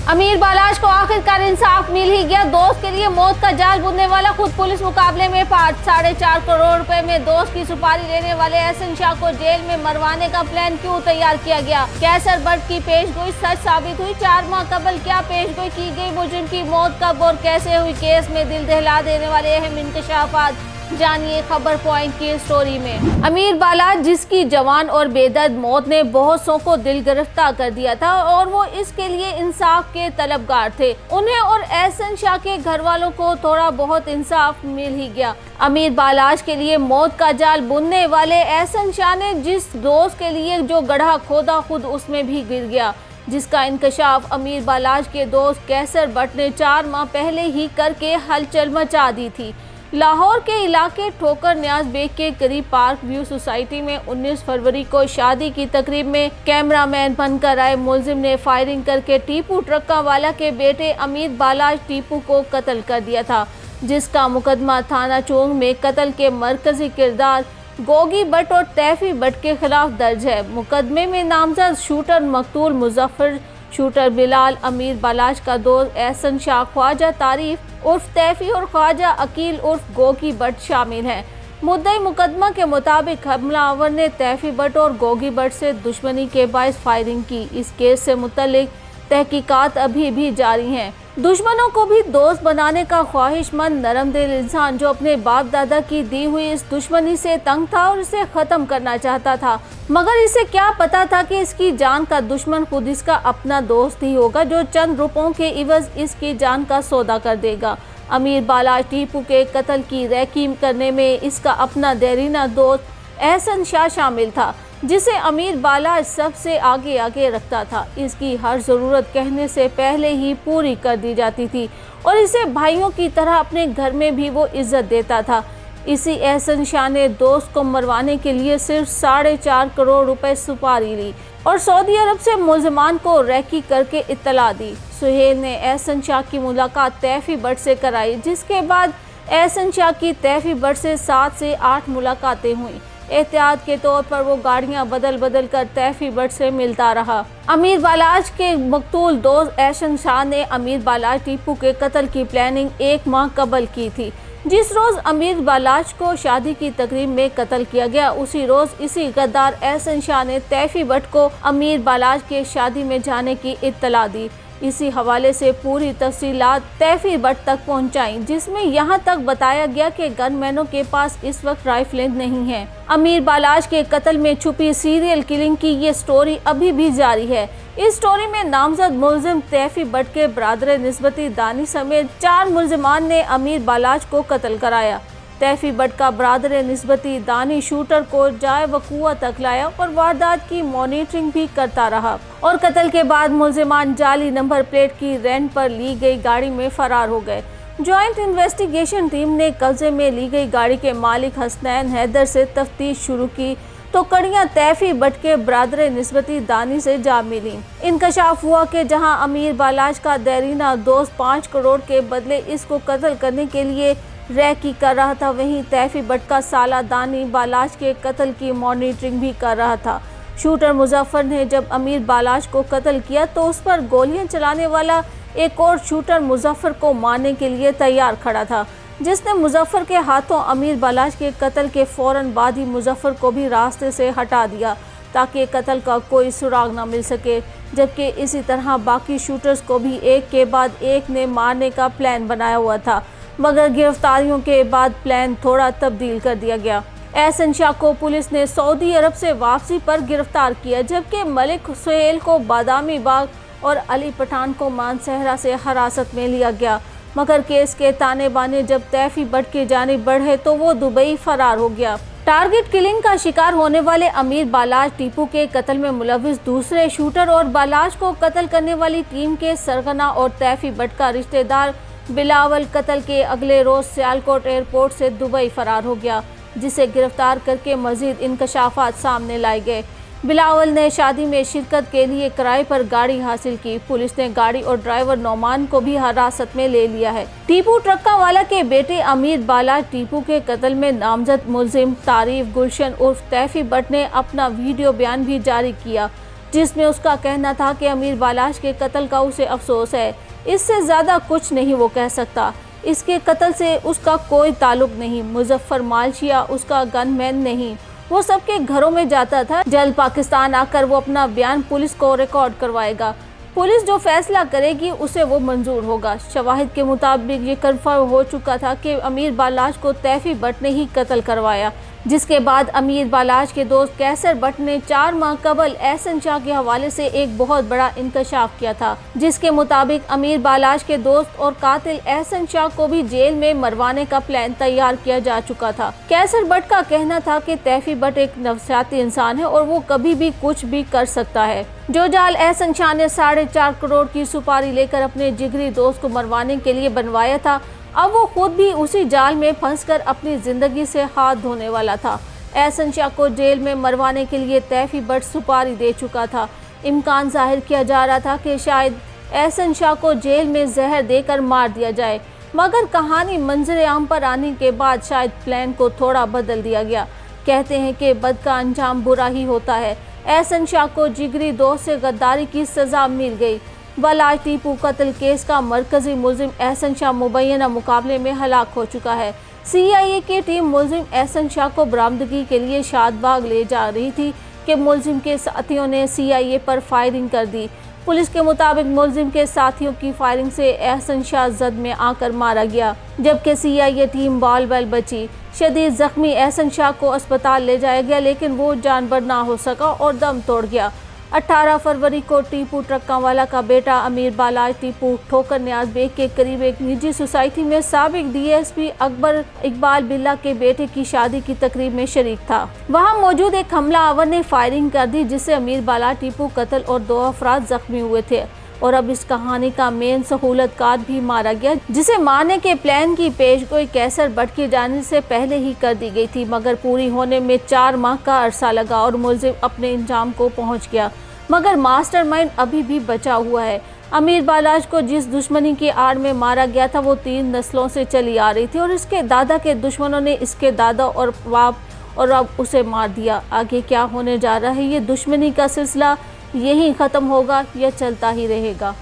अमीर बालाज को आखिरकार इंसाफ मिल ही गया। दोस्त के लिए मौत का जाल बुनने वाला खुद पुलिस मुकाबले में पार्ट। 4.5 करोड़ रुपए में दोस्त की सुपारी लेने वाले एहसन शाह को जेल में मरवाने का प्लान क्यों तैयार किया गया? कैसर बट की पेशगोई सच साबित हुई। 4 माह कबल क्या पेशगोई की गई? मुजरिम की मौत कब और कैसे हुई? केस में दिल दहला देने वाले अहम इंकशाफात जानिए खबर पॉइंट की स्टोरी में। अमीर बालाज, जिसकी जवान और बेदर्द मौत ने बहुत सौ को दिल गिरफ्तार कर दिया था और वो इसके लिए इंसाफ के तलबगार थे, उन्हें और एहसन शाह के घर वालों को थोड़ा बहुत इंसाफ मिल ही गया। अमीर बालाज के लिए मौत का जाल बुनने वाले एहसन शाह ने जिस दोस्त के लिए जो गड्ढा खोदा, खुद उसमें भी गिर गया, जिसका इंकशाफ अमीर बालाज के दोस्त कैसर बट ने 4 माह पहले ही करके हलचल मचा दी थी। लाहौर के इलाके ठोकर न्याज बेग के करीब पार्क व्यू सोसाइटी में 19 फरवरी को शादी की तकरीब में कैमरामैन बनकर आए मुलजिम ने फायरिंग करके टीपू ट्रक्का वाला के बेटे अमीर बालाज टीपू को कत्ल कर दिया था, जिसका मुकदमा थाना चोंग में कत्ल के मरकजी किरदार गोगी बट और तैफी बट के खिलाफ दर्ज है। मुकदमे में नामजद शूटर मकतूल मुजफ्फर, शूटर बिलाल, अमीर बालाज का दोस्त एहसन शाह, ख्वाजा तारीफ उर्फ तैफी और ख्वाजा अकील उर्फ गोगी बट शामिल हैं। मुद्दई मुकदमा के मुताबिक हमलावर ने तैफी बट और गोगी बट से दुश्मनी के बायस फायरिंग की। इस केस से मुतल्लिक तहकीकात अभी भी जारी हैं। दुश्मनों को भी दोस्त बनाने का ख्वाहिशमंद नरम दिल इंसान जो अपने बाप दादा की दी हुई इस दुश्मनी से तंग था और इसे ख़त्म करना चाहता था, मगर इसे क्या पता था कि इसकी जान का दुश्मन खुद इसका अपना दोस्त ही होगा, जो चंद रुपयों के इवज इसकी जान का सौदा कर देगा। अमीर बालाज टीपू के कत्ल की रेकी करने में इसका अपना देरीना दोस्त एहसन शाह शामिल था, जिसे अमीर बालाज सबसे आगे रखता था। इसकी हर ज़रूरत कहने से पहले ही पूरी कर दी जाती थी और इसे भाइयों की तरह अपने घर में भी वो इज्जत देता था। इसी एहसन शाह ने दोस्त को मरवाने के लिए सिर्फ 4.5 करोड़ रुपए सुपारी ली और सऊदी अरब से मुलजमान को रेकी करके इत्तला दी। सुहेल ने एहसन शाह की मुलाकात तैफी बट से कराई, जिसके बाद एहसन शाह की तैफी बट से 7 से 8 मुलाकातें हुई। एहतियात के तौर पर वो गाड़ियां बदल कर तैफी बट से मिलता रहा। अमीर बालाज के मकतूल दोस्त एहसन शाह ने अमीर बालाज टीपू के कत्ल की प्लानिंग 1 माह कबल की थी। जिस रोज़ अमीर बालाज को शादी की तकरीब में कत्ल किया गया, उसी रोज़ इसी गद्दार एहसन शाह ने तैफी बट को अमीर बालाज के शादी में जाने की इत्तला दी। इसी हवाले से पूरी तफसीलात तैफी बट तक पहुंचाई, जिसमें यहां तक बताया गया कि गनमैनों के पास इस वक्त राइफलें नहीं हैं। अमीर बालाज के कत्ल में छुपी सीरियल किलिंग की ये स्टोरी अभी भी जारी है। इस स्टोरी में नामजद मुलजिम तैफी बट के बरादर निस्बती दानी समेत 4 मुलजिमान ने अमीर बालाज को कत्ल कराया। तैफी बट का बरादर निस्बती दानी शूटर को जाए वक़ुआ तक लाया और वारदात की मॉनिटरिंग भी करता रहा और कत्ल के बाद मुलजिमान जाली नंबर प्लेट की रेंट पर ली गई गाड़ी में फरार हो गए। जॉइंट इन्वेस्टिगेशन टीम ने कब्जे में ली गई गाड़ी के मालिक हसनैन हैदर से तफ्तीश शुरू की तो कड़ियां तैफी बट के बरादर निस्बती दानी से जा मिली। इंकशाफ हुआ कि जहां अमीर बालाज का देरीना दोस्त 5 करोड़ के बदले इसको कत्ल करने के लिए रेकी कर रहा था, वहीं तैफी बट का साला दानी बालाज के कत्ल की मॉनिटरिंग भी कर रहा था। शूटर मुजफ्फर ने जब अमीर बालाज को कत्ल किया तो उस पर गोलियां चलाने वाला एक और शूटर मुजफ्फर को मारने के लिए तैयार खड़ा था, जिसने मुजफ्फर के हाथों अमीर बालाज के कत्ल के फौरन बाद ही मुजफ्फर को भी रास्ते से हटा दिया ताकि कत्ल का कोई सुराग न मिल सके। जबकि इसी तरह बाकी शूटर्स को भी एक के बाद एक ने मारने का प्लान बनाया हुआ था, मगर गिरफ्तारियों के बाद प्लान थोड़ा तब्दील कर दिया गया। एहसन शाह को पुलिस ने सऊदी अरब से वापसी पर गिरफ्तार किया, जबकि मलिक सुहेल को बादामी बाग और अली पठान को मानसहरा से हिरासत में लिया गया। मगर केस के ताने बाने जब तैफी बट की जानिब बढ़े तो वो दुबई फरार हो गया। टारगेट किलिंग का शिकार होने वाले अमीर बालाज टीपू के कत्ल में मुलविस दूसरे शूटर और बालाज को कत्ल करने वाली टीम के सरगना और तैफी बट का रिश्तेदार बिलावल कत्ल के अगले रोज सियालकोट एयरपोर्ट से दुबई फरार हो गया, जिसे गिरफ्तार करके मजीद इंकशाफात सामने लाए गए। बिलावल ने शादी में शिरकत के लिए किराए पर गाड़ी हासिल की। पुलिस ने गाड़ी और ड्राइवर नौमान को भी हिरासत में ले लिया है। टीपू ट्रक्का वाला के बेटे अमीर बालाज टीपू के कत्ल में नामजद मुलजिम तारीफ गुलशन उर्फ तैफी बट ने अपना वीडियो बयान भी जारी किया। जिसमें उसका कहना था कि अमीर बालाश के कत्ल का उसे अफसोस है। इससे ज़्यादा कुछ नहीं वो कह सकता। इसके कत्ल से उसका कोई ताल्लुक नहीं। मुजफ्फर मालशिया उसका गनमैन नहीं, वो सबके घरों में जाता था। जल्द पाकिस्तान आकर वो अपना बयान पुलिस को रिकॉर्ड करवाएगा। पुलिस जो फैसला करेगी उसे वो मंजूर होगा। शवाहिद के मुताबिक ये कंफर्म हो चुका था कि अमीर बालाश को तैफी भट्ट ने ही कत्ल करवाया, जिसके बाद अमीर बालाश के दोस्त कैसर भट्ट ने 4 माह कबल एहसन शाह के हवाले से एक बहुत बड़ा इंकशाफ किया था, जिसके मुताबिक अमीर बालाश के दोस्त और कातिल एहसन शाह को भी जेल में मरवाने का प्लान तैयार किया जा चुका था। कैसर भट्ट का कहना था कि तैफी भट्ट एक नफसियाती इंसान है और वो कभी भी कुछ भी कर सकता है। जो जाल एहसन शाह ने 4.5 करोड़ की सुपारी लेकर अपने जिगरी दोस्त को मरवाने के लिए बनवाया था, अब वो खुद भी उसी जाल में फंसकर अपनी जिंदगी से हाथ धोने वाला था। एहसन शाह को जेल में मरवाने के लिए तैफी भट्ट सुपारी दे चुका था। इम्कान जाहिर किया जा रहा था कि शायद एहसन शाह को जेल में जहर देकर मार दिया जाए, मगर कहानी मंजर आम पर आने के बाद शायद प्लान को थोड़ा बदल दिया गया। कहते हैं कि बद का अंजाम बुरा ही होता है। एहसन शाह को जिगरी दोस्त से गद्दारी की सजा मिल गई। बालाश टीपू कत्ल केस का मरकजी मुलजिम एहसन शाह मुबैना मुकाबले में हलाक हो चुका है। CIA की टीम मुलजिम एहसन शाह को बरामदगी के लिए शादबाग ले जा रही थी कि मुलजिम के साथियों ने CIA पर फायरिंग कर दी। पुलिस के मुताबिक मुलजिम के साथियों की फायरिंग से एहसन शाह जद में आकर मारा गया, जबकि CIA टीम बाल बाल बची। शदीद जख्मी एहसन शाह को अस्पताल ले जाया गया, लेकिन वो जानबर ना हो सका और दम तोड़ गया। 18 फरवरी को टीपू ट्रक्कावाला का बेटा अमीर बालाश टीपू ठोकर न्याज बेग के करीब एक निजी सोसाइटी में साबिक DSP अकबर इकबाल बिल्ला के बेटे की शादी की तकरीब में शरीक था। वहां मौजूद एक हमलावर ने फायरिंग कर दी, जिससे अमीर बालाश टीपू कत्ल और 2 अफराद जख्मी हुए थे। और अब इस कहानी का मेन सहूलतकार भी मारा गया, जिसे मारने के प्लान की पेशगोई कैसर भट्ट की जाने से पहले ही कर दी गई थी, मगर पूरी होने में 4 माह का अरसा लगा और मुलजिम अपने इंजाम को पहुंच गया, मगर मास्टरमाइंड अभी भी बचा हुआ है। अमीर बालाश को जिस दुश्मनी की आड़ में मारा गया था वो 3 नस्लों से चली आ रही थी और इसके दादा के दुश्मनों ने इसके दादा और बाप और अब उसे मार दिया। आगे क्या होने जा रहा है, ये दुश्मनी का सिलसिला यहीं ख़त्म होगा या चलता ही रहेगा।